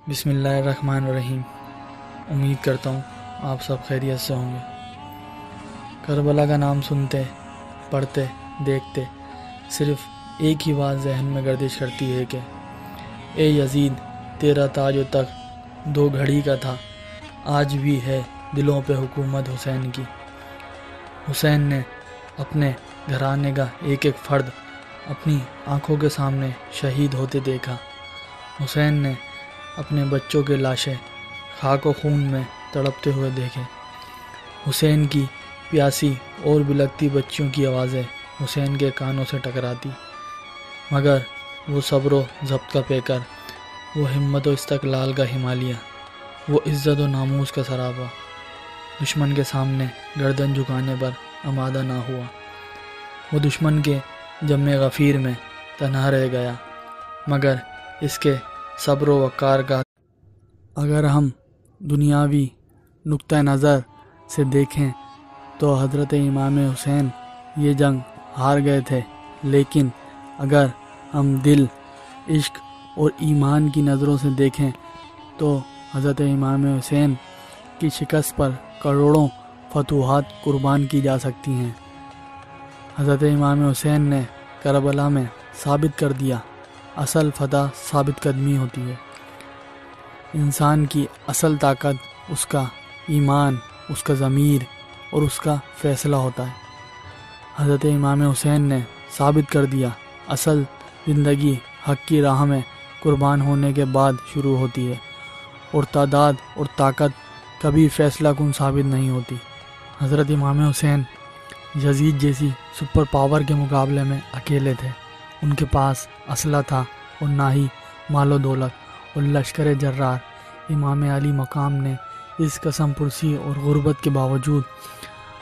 بسم اللہ الرحمن الرحیم۔ امید کرتا ہوں آپ سب خیریت سے ہوں گے۔ کربلا کا نام سنتے، پڑھتے، دیکھتے صرف ایک ہی بات ذہن میں گردش کرتی ہے کہ اے یزید، تیرا تاج و تخت دو گھڑی کا تھا، آج بھی ہے دلوں پہ حکومت حسین کی۔ حسین نے اپنے گھرانے کا ایک ایک فرد اپنی آنکھوں کے سامنے شہید ہوتے دیکھا۔ حسین نے اپنے بچوں کے لاشیں خاک و خون میں تڑپتے ہوئے دیکھے۔ حسین کی پیاسی اور بلکتی بچیوں کی آوازیں حسین کے کانوں سے ٹکراتی، مگر وہ صبر و ضبط کا پیکر، وہ ہمت و استقلال کا ہمالیہ، وہ عزت و ناموس کا سراپا دشمن کے سامنے گردن جھکانے پر آمادہ نہ ہوا۔ وہ دشمن کے جم غفیر میں تنہا رہ گیا، مگر اس کے صبر و وقار کا اگر ہم دنیاوی نقطہ نظر سے دیکھیں تو حضرت امام حسین یہ جنگ ہار گئے تھے، لیکن اگر ہم دل، عشق اور ایمان کی نظروں سے دیکھیں تو حضرت امام حسین کی شکست پر کروڑوں فتوحات قربان کی جا سکتی ہیں۔ حضرت امام حسین نے کربلا میں ثابت کر دیا، اصل فتح ثابت قدمی ہوتی ہے۔ انسان کی اصل طاقت اس کا ایمان، اس کا ضمیر اور اس کا فیصلہ ہوتا ہے۔ حضرت امام حسین نے ثابت کر دیا، اصل زندگی حق کی راہ میں قربان ہونے کے بعد شروع ہوتی ہے، اور تعداد اور طاقت کبھی فیصلہ کن ثابت نہیں ہوتی۔ حضرت امام حسین یزید جیسی سپر پاور کے مقابلے میں اکیلے تھے۔ ان کے پاس اسلحہ تھا اور نہ ہی مال و دولت اور لشکر جرار۔ امام علی مقام نے اس قسم پرسی اور غربت کے باوجود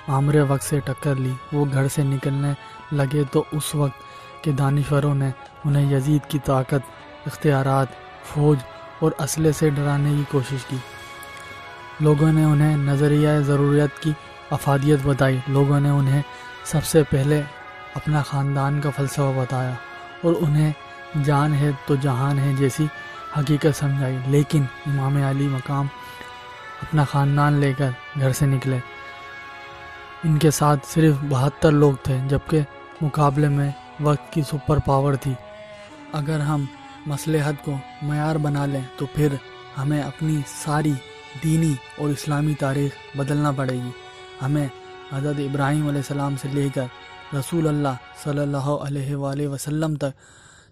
آمر وقت سے ٹکر لی۔ وہ گھر سے نکلنے لگے تو اس وقت کے دانشوروں نے انہیں یزید کی طاقت، اختیارات، فوج اور اسلحے سے ڈرانے کی کوشش کی۔ لوگوں نے انہیں نظریہ ضروریت کی افادیت بتائی۔ لوگوں نے انہیں سب سے پہلے اپنا خاندان کا فلسفہ بتایا اور انہیں جان ہے تو جہان ہے جیسی حقیقت سمجھائی، لیکن امام علی مقام اپنا خاندان لے کر گھر سے نکلے۔ ان کے ساتھ صرف 72 لوگ تھے، جبکہ مقابلے میں وقت کی سپر پاور تھی۔ اگر ہم مصلحت کو معیار بنا لیں تو پھر ہمیں اپنی ساری دینی اور اسلامی تاریخ بدلنا پڑے گی۔ ہمیں حضرت ابراہیم علیہ السلام سے لے کر رسول اللہ صلی اللہ علیہ وآلہ وسلم تک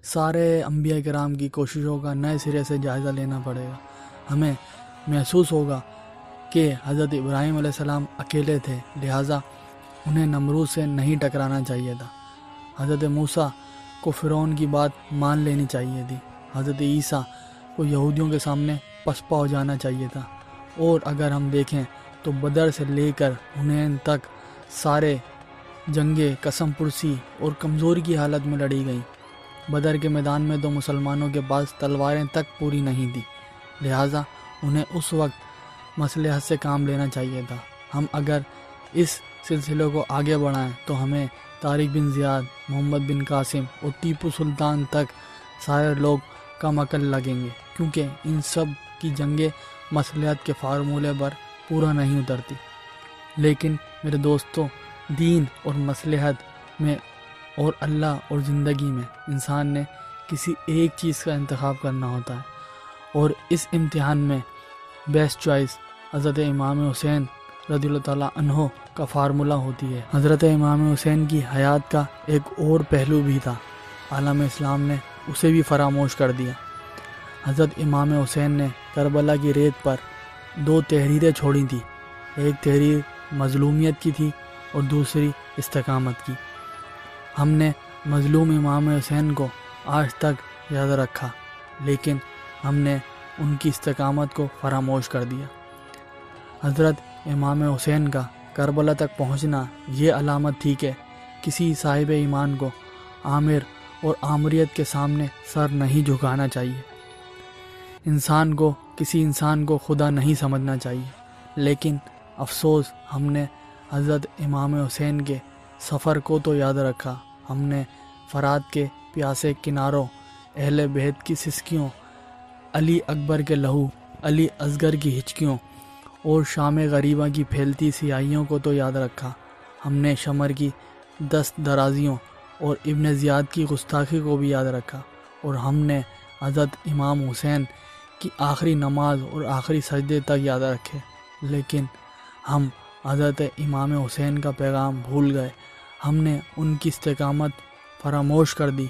سارے انبیاء کرام کی کوششوں کا نئے سرے سے جائزہ لینا پڑے گا۔ ہمیں محسوس ہوگا کہ حضرت ابراہیم علیہ السلام اکیلے تھے، لہٰذا انہیں نمرود سے نہیں ٹکرانا چاہیے تھا۔ حضرت موسیٰ کو فرعون کی بات مان لینی چاہیے تھی۔ حضرت عیسیٰ کو یہودیوں کے سامنے پسپا ہو جانا چاہیے تھا۔ اور اگر ہم دیکھیں تو بدر سے لے کر حنین تک سارے جنگیں قسم پرسی اور کمزوری کی حالت میں لڑی گئیں۔ بدر کے میدان میں تو مسلمانوں کے پاس تلواریں تک پوری نہیں تھیں، لہٰذا انہیں اس وقت مصلحت سے کام لینا چاہیے تھا۔ ہم اگر اس سلسلے کو آگے بڑھائیں تو ہمیں طارق بن زیاد، محمد بن قاسم اور ٹیپو سلطان تک سارے لوگ کم عقل لگیں گے، کیونکہ ان سب کی جنگیں مصلحت کے فارمولے پر پورا نہیں اترتی۔ لیکن میرے دوستوں، دین اور مصلحت میں اور اللہ اور زندگی میں انسان نے کسی ایک چیز کا انتخاب کرنا ہوتا ہے، اور اس امتحان میں بیسٹ چوائس حضرت امام حسین رضی اللہ تعالیٰ عنہ کا فارمولہ ہوتی ہے۔ حضرت امام حسین کی حیات کا ایک اور پہلو بھی تھا، عالم اسلام نے اسے بھی فراموش کر دیا۔ حضرت امام حسین نے کربلا کی ریت پر 2 تحریریں چھوڑی تھیں، ایک تحریر مظلومیت کی تھی اور دوسری استقامت کی۔ ہم نے مظلوم امام حسین کو آج تک یاد رکھا، لیکن ہم نے ان کی استقامت کو فراموش کر دیا۔ حضرت امام حسین کا کربلا تک پہنچنا یہ علامت تھی کہ کسی صاحب ایمان کو آمر اور آمریت کے سامنے سر نہیں جھکانا چاہیے۔ کسی انسان کو خدا نہیں سمجھنا چاہیے، لیکن افسوس ہم نے حضرت امام حسین کے سفر کو تو یاد رکھا، ہم نے فرات کے پیاسے کناروں، اہل بیت کی سسکیوں، علی اکبر کے لہو، علی اصغر کی ہچکیوں اور شام غریبہ کی پھیلتی سیاہیوں کو تو یاد رکھا، ہم نے شمر کی دست درازیوں اور ابن زیاد کی گستاخی کو بھی یاد رکھا، اور ہم نے حضرت امام حسین کی آخری نماز اور آخری سجدے تک یاد رکھے، لیکن ہم حضرت امام حسین کا پیغام بھول گئے، ہم نے ان کی استقامت فراموش کر دی۔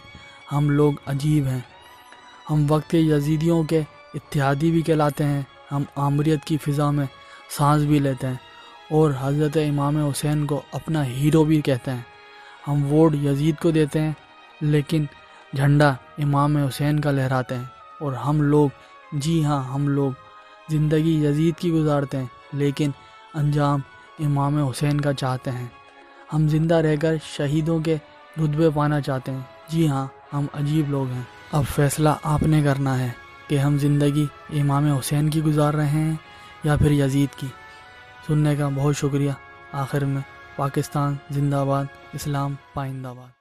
ہم لوگ عجیب ہیں، ہم وقت کے یزیدیوں کے اتحادی بھی کہلاتے ہیں، ہم آمریت کی فضا میں سانس بھی لیتے ہیں اور حضرت امام حسین کو اپنا ہیرو بھی کہتے ہیں۔ ہم ووٹ یزید کو دیتے ہیں لیکن جھنڈا امام حسین کا لہراتے ہیں، اور ہم لوگ، جی ہاں ہم لوگ، زندگی یزید کی گزارتے ہیں لیکن انجام امام حسین کا چاہتے ہیں۔ ہم زندہ رہ کر شہیدوں کے رتبے پانا چاہتے ہیں، جی ہاں ہم عجیب لوگ ہیں۔ اب فیصلہ آپ نے کرنا ہے کہ ہم زندگی امام حسین کی گزار رہے ہیں یا پھر یزید کی۔ سننے کا بہت شکریہ۔ آخر میں پاکستان زندہ باد، اسلام پائندہ باد۔